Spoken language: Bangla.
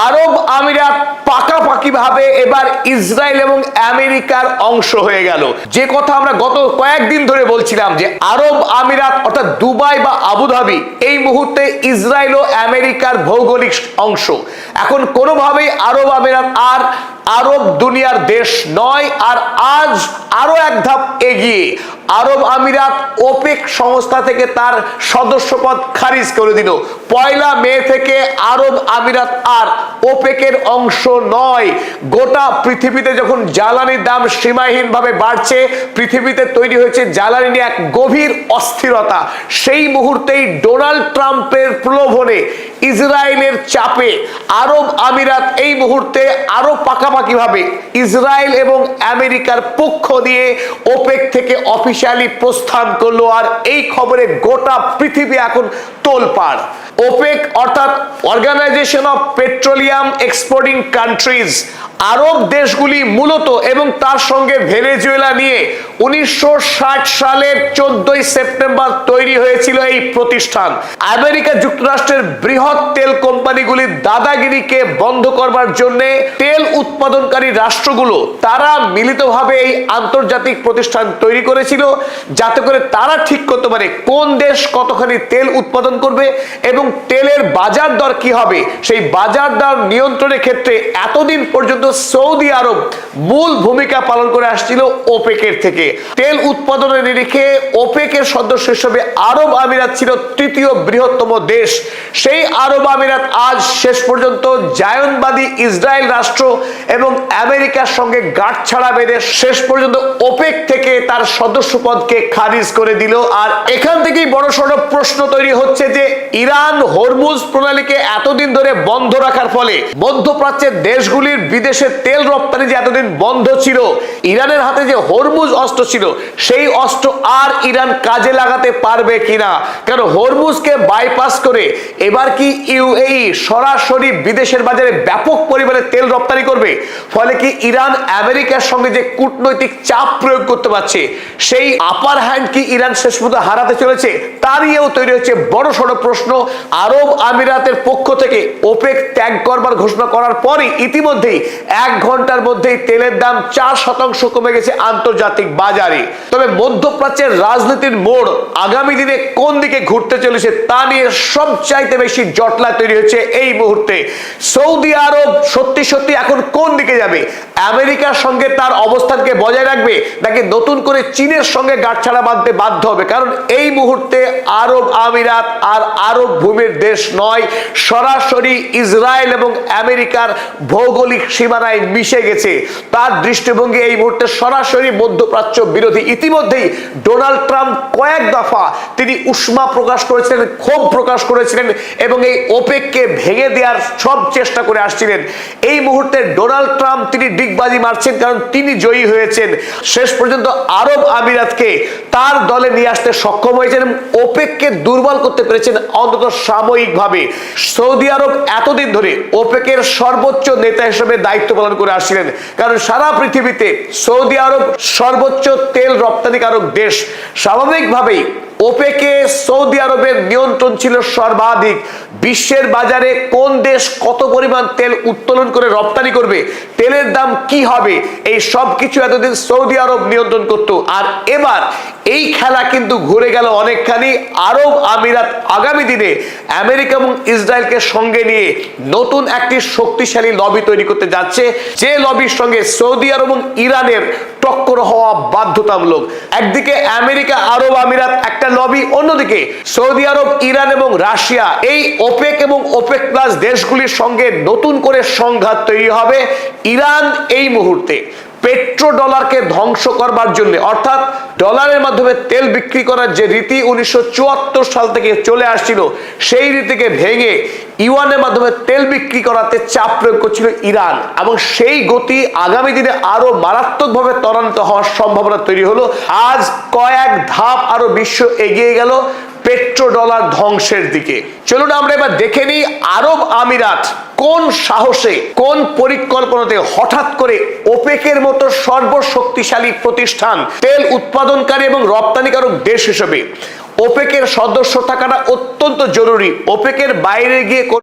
আরব আমিরাত পাকাপাকিভাবে এবার ইসরায়েল এবং আমেরিকার অংশ হয়ে গেল। যে কথা আমরা গত কয়েকদিন ধরে বলছিলাম যে আরব আমিরাত অর্থাৎ দুবাই বা আবুধাবি এই মুহূর্তে ইসরায়েল ও আমেরিকার ভৌগোলিক অংশ। এখন কোনোভাবেই আরব আমিরাত আর আরব দুনিয়ার দেশ নয়। আর আজ আরো এক ধাপ এগিয়ে আরব আমিরাত ওপেক সংস্থা থেকে তার সদস্যপদ খারিজ করে দিল। 1 মে থেকে আরব আমিরাত আর ওপেকের অংশ নয়। গোটা পৃথিবীতে যখন জ্বালানির দাম সীমাহীনভাবে বাড়ছে, পৃথিবীতে তৈরি হয়েছে জ্বালানি নিয়ে এক গভীর অস্থিরতা, সেই মুহূর্তেই ডোনাল্ড ট্রাম্পের প্রলোভনে, ইসরায়েলের চাপে আরব আমিরাত এই মুহূর্তে আরো পাকাপাকিভাবে ইসরায়েল এবং আমেরিকার পক্ষ দিয়ে ওপেক থেকে অফিসিয়ালি প্রস্থান করলো। আর এই খবরে গোটা পৃথিবী এখন তোলপাড়। ওপেক অর্থাৎ organization of petroleum exporting countries, আরব দেশগুলি মূলত এবং তার সঙ্গে ভেনেজুয়েলা নিয়ে 1960 সালের 14 সেপ্টেম্বর তৈরি হয়েছিল এই প্রতিষ্ঠান। আমেরিকা যুক্তরাষ্ট্রের বৃহৎ তেল কোম্পানিগুলির দাদাগিরিকে বন্ধ করবার জন্য তেল উৎপাদনকারী রাষ্ট্রগুলো তারা মিলিতভাবে এই আন্তর্জাতিক প্রতিষ্ঠান তৈরি করেছিল, যাতে করে তারা ঠিক করতে পারে কোন দেশ কতখানি তেল উৎপাদন করবে এবং তেলের বাজার দর কি হবে। সেই বাজার দর নিয়ন্ত্রণের ক্ষেত্রে এতদিন পর্যন্ত সৌদি আরব মূল ভূমিকা পালন করে আসছিল ওপেকের থেকে। তেল উৎপাদনের নিরিখে ওপেকের সদস্য হিসেবে আরব আমিরাত ছিল তৃতীয় বৃহত্তম দেশ। সেই আরব আমিরাত আজ শেষ পর্যন্ত জায়নবাদী ইসরায়েল রাষ্ট্র এবং আমেরিকার সঙ্গে গাঁটছাড়া বেঁধে শেষ পর্যন্ত ওপেক থেকে তার সদস্যপদকে খারিজ করে দিল। আর এখান থেকেই বড়সড় প্রশ্ন তৈরি হচ্ছে যে ইরান হরমুজ প্রণালীকে এতদিন ধরে বন্ধ রাখার ফলে মধ্যপ্রাচ্যের দেশগুলির বিদেশে তেল রপ্তানি যে এতদিন বন্ধ ছিল, ইরানের হাতে যে হরমুজ অস্ত্র ছিল সেই অস্ত্র আর ইরান কাজে লাগাতে পারবে কিনা। কারণ হরমুজকে বাইপাস করে এবার কি ইউএই সরাসরি বিদেশের বাজারে ব্যাপক পরিমাণে তেল রপ্তানি করবে। ফলে কি ইরান আমেরিকার সঙ্গে যে কূটনৈতিক চাপ প্রয়োগ করতে পারছে, সেই আপার হ্যান্ড কি ইরান শেষ পর্যন্ত হারাতে চলেছে, তার নিয়েও তৈরি হচ্ছে বড়সড় প্রশ্ন। আরব আমিরাতের পক্ষ থেকে ওপেক ত্যাগ করবার ঘোষণা করার পরই ইতিমধ্যেই 1 ঘন্টার মধ্যেই তেলের দাম 4% কমে গেছে আন্তর্জাতিক বাজারে। তবে মধ্যপ্রাচ্যের রাজনীতির মোড় আগামী দিনে কোন দিকে ঘুরতে চলেছে তা নিয়ে সবচাইতে বেশি জটলা তৈরি হচ্ছে এই মুহূর্তে। সৌদি আরব সত্যি সত্যি এখন কোন দিকে যাবে? আমেরিকার সঙ্গে তার অবস্থানকে বজায় রাখবে নাকি নতুন করে চীনের সঙ্গে গাঁটছাড়া বাঁধতে বাধ্য হবে? কারণ এই মুহূর্তে আরব আমিরাত আর আরব ভূমির দেশ নয়, সরাসরি ইসরায়েল এবং আমেরিকার ভৌগোলিক সীমানায় মিশে গেছে। তার দৃষ্টিভঙ্গি এই মুহূর্তে সরাসরি মধ্যপ্রাচ্য বিরোধী। ইতিমধ্যেই ডোনাল্ড ট্রাম্প কয়েক দফা তিনি উষ্মা প্রকাশ করেছিলেন, ক্ষোভ প্রকাশ করেছিলেন এবং এই ওপেককে ভেঙে দেওয়ার সব চেষ্টা করে আসছিলেন। এই মুহূর্তে ডোনাল্ড ট্রাম্প তিনি ডিগবাজি মারছেন, কারণ তিনি জয়ী হয়েছেন। শেষ পর্যন্ত আরব আমিরাতকে তার দলে নিয়ে আসতে সক্ষম হয়েছেন এবং ওপেককে দুর্বল করতে পেরেছেন অন্তত সাময়িকভাবে। সৌদি আরব এতদিন ধরে ওপেকের সর্বোচ্চ নেতা হিসেবে দায়িত্ব পালন করে আসছিলেন, কারণ সারা পৃথিবীতে সৌদি আরব সর্বোচ্চ তেল রপ্তানিকারক দেশ। স্বাভাবিকভাবেই ওপেকে সৌদি আরবের নিয়ন্ত্রণ ছিল সর্বাধিক। বিশ্বের বাজারে কোন দেশ কত পরিমাণ তেল উত্তোলন করে রপ্তানি করবে, তেলের দাম কি হবে, এই সব কিছু এতদিন সৌদি আরব নিয়ন্ত্রণ করত। আর এবার এই খেলা কিন্তু ঘুরে গেল অনেকখানি। আরব আমিরাত আগামী দিনে আমেরিকা এবং ইসরায়েলকে সঙ্গে নিয়ে নতুন একটি শক্তিশালী লবি তৈরি করতে যাচ্ছে, যে লবির সঙ্গে সৌদি আরব এবং ইরানের টক্কর হওয়া বাধ্যতামূলক। একদিকে আমেরিকা আরব আমিরাত একটা লবি, অন্যদিকে সৌদি আরব, ইরান এবং রাশিয়া, এই ওপেক এবং ওপেক প্লাস দেশগুলির সঙ্গে নতুন করে সংঘাত তৈরি হবে। ইরান এই মুহূর্তে পেট্রো ডলারকে ধ্বংস করবার জন্য, অর্থাৎ ডলারের মাধ্যমে তেল বিক্রি করার যে রীতি 1974 সাল থেকে চলে আসছিল, সেই রীতিকে ভেঙে ইউয়ানের মাধ্যমে তেল বিক্রি করাতে চাপ প্রয়োগ করছিল ইরান, এবং সেই গতি আগামী দিনে আরো মারাত্মকভাবে ত্বরান্বিত হওয়ার সম্ভাবনা তৈরি হলো। আজ কয়েক ধাপ আরো বিশ্ব এগিয়ে গেল পেট্রো ডলার ধ্বংসের দিকে। চলুন আমরা এবার দেখে নিই আরব আমিরাত কোন সাহসে, কোন পরিকল্পনাতে হঠাৎ করে ওপেকের মতো সর্বশক্তিশালী প্রতিষ্ঠান, তেল উৎপাদনকারী এবং রপ্তানিকারক দেশ হিসেবে ওপেকের সদস্য থাকাটা অত্যন্ত জরুরি। ওপেকের বাইরে গিয়ে